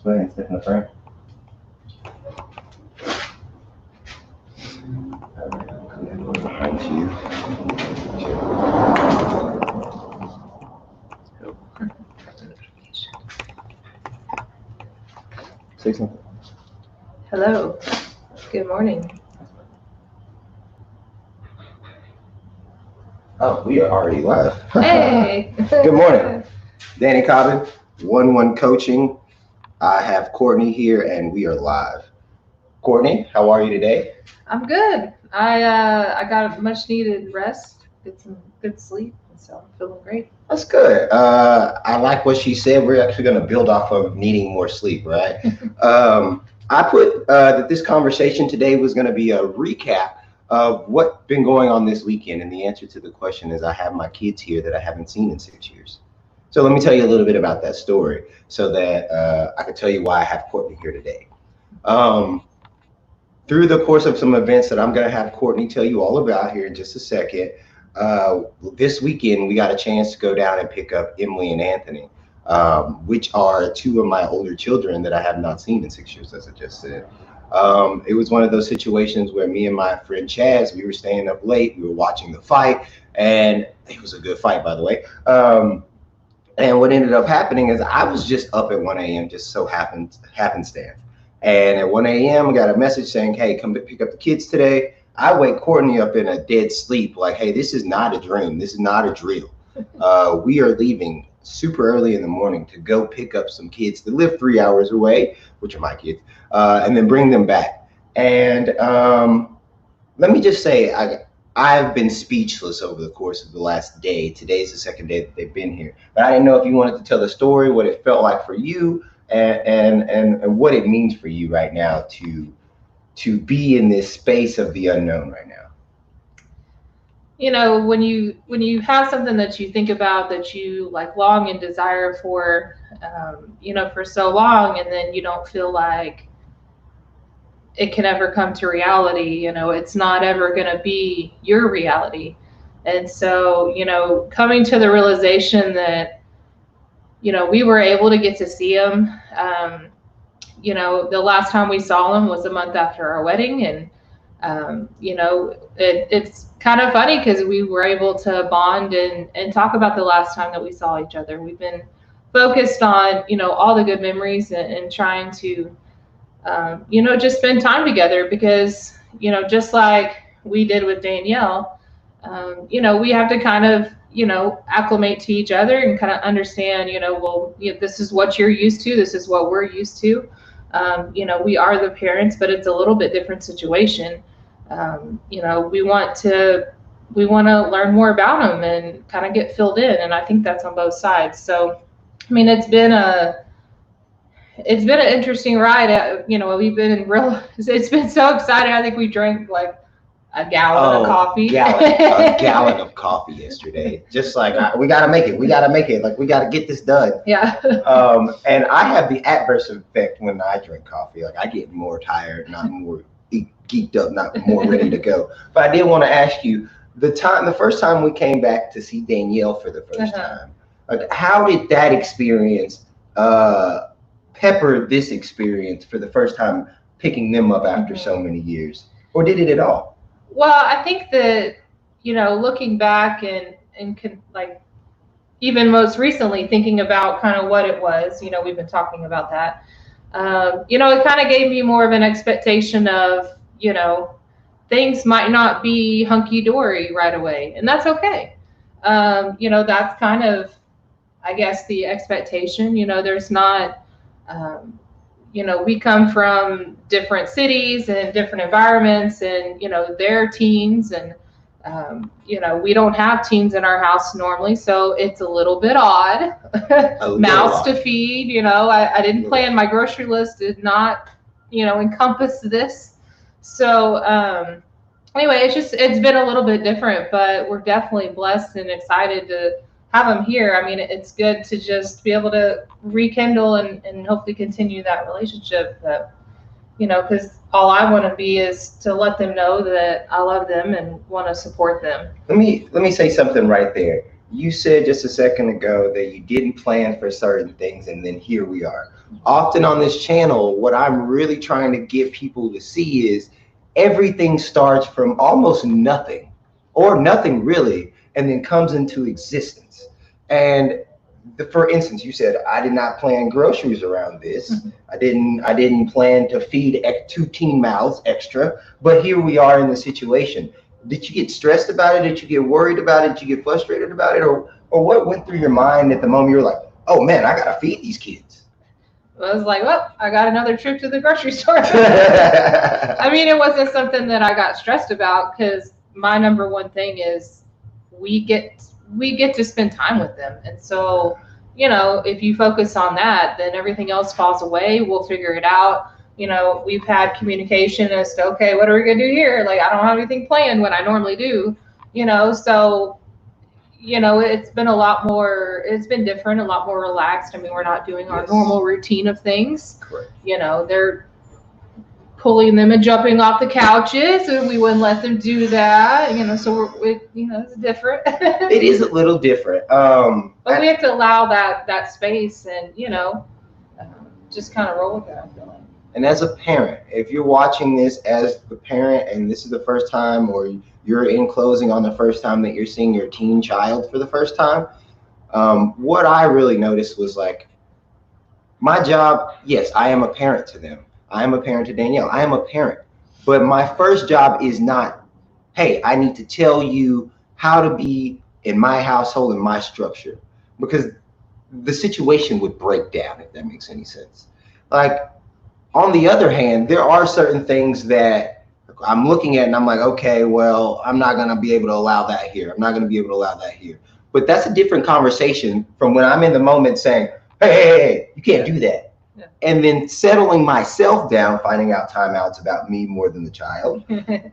go ahead and step in the frame. Behind you. Say something. Hello. Good morning. Oh, we are already live. Hey. Good morning. Danny Cobbin, 1-1 Coaching. I have Courtney here and we are live. Courtney, how are you today? I'm good. I got much needed rest, get some good sleep, and so I'm feeling great. That's good. I like what she said. We're actually going to build off of needing more sleep, right? I put that this conversation today was going to be a recap of what's been going on this weekend. And the answer to the question is I have my kids here that I haven't seen in 6 years. So let me tell you a little bit about that story so that I can tell you why I have Courtney here today. Through the course of some events that I'm going to have Courtney tell you all about here in just a second, this weekend we got a chance to go down and pick up Emily and Anthony, which are two of my older children that I have not seen in 6 years, as I just said. It was one of those situations where me and my friend Chaz, we were staying up late, we were watching the fight, and it was a good fight, by the way. And what ended up happening is I was just up at 1 a.m. just so happenstance. And at 1 a.m. I got a message saying, hey, come pick up the kids today. I wake Courtney up in a dead sleep like, hey, this is not a dream. This is not a drill. We are leaving super early in the morning to go pick up some kids that live 3 hours away, which are my kids, and then bring them back. And let me just say, I've been speechless over the course of the last day. Today's the second day that they've been here. But I didn't know if you wanted to tell the story, what it felt like for you, and what it means for you right now to be in this space of the unknown right now. You know, when you have something that you think about, that you like long and desire for, for so long, and then you don't feel like it can ever come to reality, it's not ever going to be your reality. And so, coming to the realization that, we were able to get to see him. The last time we saw him was a month after our wedding. And, it's kind of funny because we were able to bond and talk about the last time that we saw each other. We've been focused on, all the good memories and trying to, just spend time together because, just like we did with Danielle, we have to kind of, acclimate to each other and kind of understand, this is what you're used to. This is what we're used to. We are the parents, but it's a little bit different situation. We want to learn more about them and kind of get filled in. And I think that's on both sides. So, I mean, it's been an interesting ride. We've been it's been so exciting. I think we drank like a gallon of coffee. A gallon of coffee yesterday. Just like, we got to make it. We got to make it. Like, we got to get this done. Yeah. And I have the adverse effect when I drink coffee. Like, I get more tired, not more geeked up, not more ready to go. But I did want to ask you, the first time we came back to see Danielle for the first time, like, how did that experience pepper this experience for the first time, picking them up after so many years? Or did it at all? Well, I think that, looking back and like even most recently thinking about kind of what it was, we've been talking about that. It kind of gave me more of an expectation of, things might not be hunky-dory right away, and that's okay. That's kind of, I guess, the expectation. There's not, we come from different cities and different environments, and, they're teens, and, we don't have teens in our house normally, so it's a little bit odd. Mouths to feed, I didn't plan, my grocery list did not, encompass this. So anyway, it's been a little bit different, but we're definitely blessed and excited to have them here. I mean, it's good to just be able to rekindle and hopefully continue that relationship. That, because all I want to be is to let them know that I love them and want to support them. Let me say something right there. You said just a second ago that you didn't plan for certain things, and then here we are. Often on this channel, what I'm really trying to get people to see is everything starts from almost nothing or nothing really, and then comes into existence. And for instance, you said I did not plan groceries around this. Mhm. I didn't plan to feed two teen mouths extra, but here we are in the situation. Did you get stressed about it? Did you get worried about it? Did you get frustrated about it? Or what went through your mind at the moment you were like, oh man, I gotta feed these kids? I was like, well, I got another trip to the grocery store. I mean, it wasn't something that I got stressed about because my number one thing is we get to spend time with them. And so, if you focus on that, then everything else falls away. We'll figure it out. We've had communication as to, okay, what are we going to do here? Like, I don't have anything planned when I normally do, so, it's been it's been different, a lot more relaxed. I mean, we're not doing our normal routine of things. Correct. They're pulling them and jumping off the couches, and we wouldn't let them do that. So it's different. It is a little different. But we have to allow that space, and just kind of roll with it, I feel like. And as a parent, if you're watching this as the parent and this is the first time, or you're in closing on the first time that you're seeing your teen child for the first time, what I really noticed was like, my job, yes, I am a parent to them. I am a parent to Danielle. I am a parent. But my first job is not, hey, I need to tell you how to be in my household, in my structure, because the situation would break down, if that makes any sense. Like, on the other hand, there are certain things that I'm looking at and I'm like, okay, well, I'm not going to be able to allow that here. I'm not going to be able to allow that here. But that's a different conversation from when I'm in the moment saying, hey, you can't do that. Yeah. And then settling myself down, finding out timeouts about me more than the child,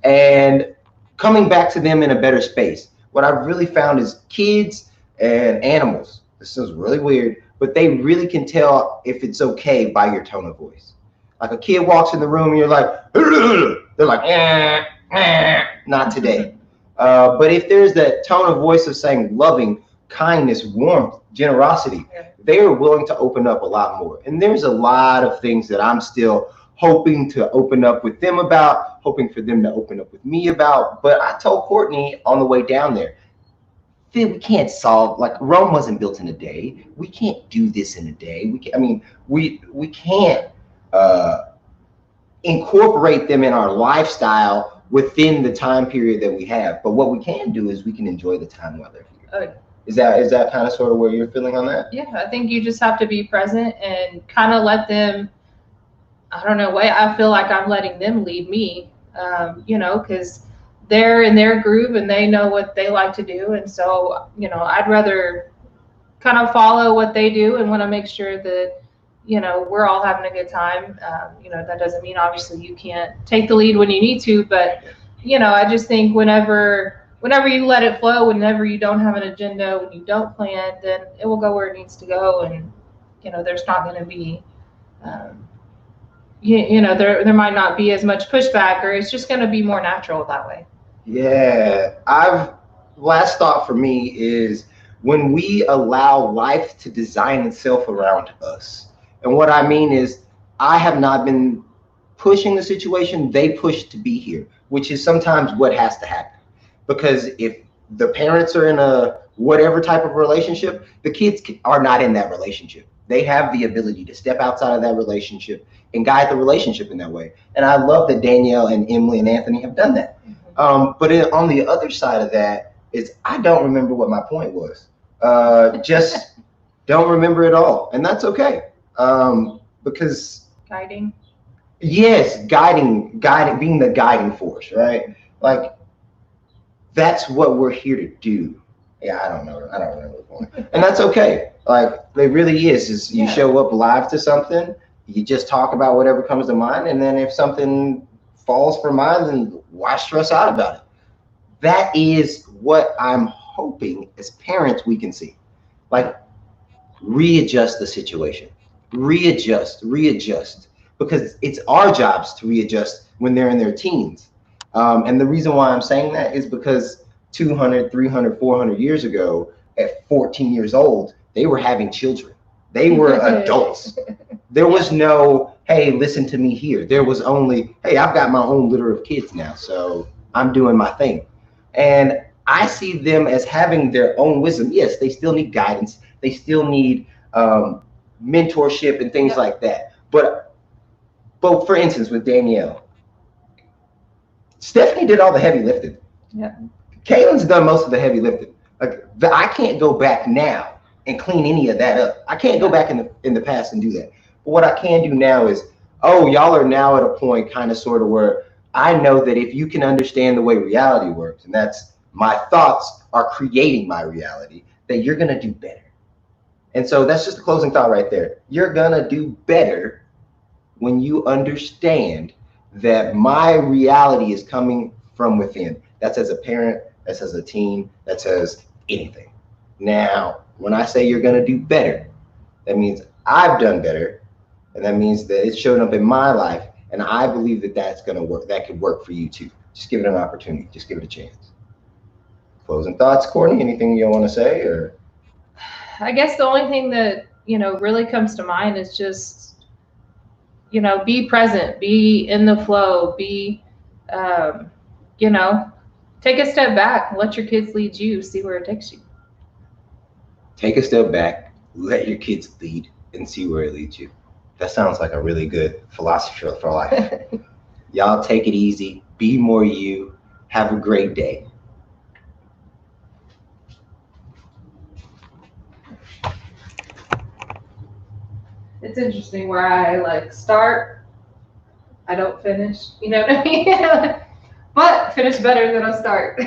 and coming back to them in a better space. What I've really found is kids and animals, this is really weird, but they really can tell if it's okay by your tone of voice. Like a kid walks in the room and you're like, they're like, not today. But if there's that tone of voice of saying loving, kindness, warmth, generosity, they are willing to open up a lot more. And there's a lot of things that I'm still hoping to open up with them about, hoping for them to open up with me about. But I told Courtney on the way down there, we can't solve, like, Rome wasn't built in a day. We can't do this in a day. We can't incorporate them in our lifestyle within the time period that we have. But what we can do is we can enjoy the time while they're here. Is that kind of sort of where you're feeling on that? Yeah, I think you just have to be present and kind of let them, I don't know, I feel like I'm letting them lead me, because they're in their groove and they know what they like to do. And so, I'd rather kind of follow what they do and want to make sure that, we're all having a good time. That doesn't mean obviously you can't take the lead when you need to, but, I just think whenever you let it flow, whenever you don't have an agenda, when you don't plan, then it will go where it needs to go. And, there's not going to be, there might not be as much pushback, or it's just going to be more natural that way. Yeah. Last thought for me is when we allow life to design itself around us. And what I mean is, I have not been pushing the situation. They push to be here, which is sometimes what has to happen. Because if the parents are in a whatever type of relationship, the kids are not in that relationship. They have the ability to step outside of that relationship and guide the relationship in that way. And I love that Danielle and Emily and Anthony have done that. But on the other side of that is, I don't remember what my point was. Just don't remember it all. And that's okay. Because guiding. Yes, guiding, being the guiding force, right? Like, that's what we're here to do. Yeah, I don't remember the point. And that's okay. Like, it really is you show up live to something, you just talk about whatever comes to mind, and then if something falls from mind, then why stress out about it? That is what I'm hoping as parents we can see. Like, readjust the situation. Readjust. Because it's our jobs to readjust when they're in their teens. And the reason why I'm saying that is because 200, 300, 400 years ago, at 14 years old, they were having children. They were adults. There was no, hey, listen to me here. There was only, hey, I've got my own litter of kids now, so I'm doing my thing. And I see them as having their own wisdom. Yes, they still need guidance. They still need mentorship and things like that. But for instance, with Danielle, Stephanie did all the heavy lifting. Yeah. Kaylin's done most of the heavy lifting. Like, I can't go back now and clean any of that up. I can't go back in the past and do that. But what I can do now is, oh, y'all are now at a point kind of sort of where I know that if you can understand the way reality works, and that's my thoughts are creating my reality, that you're going to do better. And so that's just the closing thought right there. You're going to do better when you understand that my reality is coming from within. That's as a parent, that's as a teen, that's as anything. Now, when I say you're going to do better, that means I've done better, and that means that it's showing up in my life, and I believe that that's going to work. That could work for you too. Just give it an opportunity. Just give it a chance. Closing thoughts, Courtney? Anything you want to say? Or I guess the only thing that, really comes to mind is just, be present, be in the flow, be, take a step back, let your kids lead you, see where it takes you. Take a step back, let your kids lead, and see where it leads you. That sounds like a really good philosophy for life. Y'all take it easy, be more you, have a great day. It's interesting where I start, I don't finish, you know what I mean? But finish better than I start.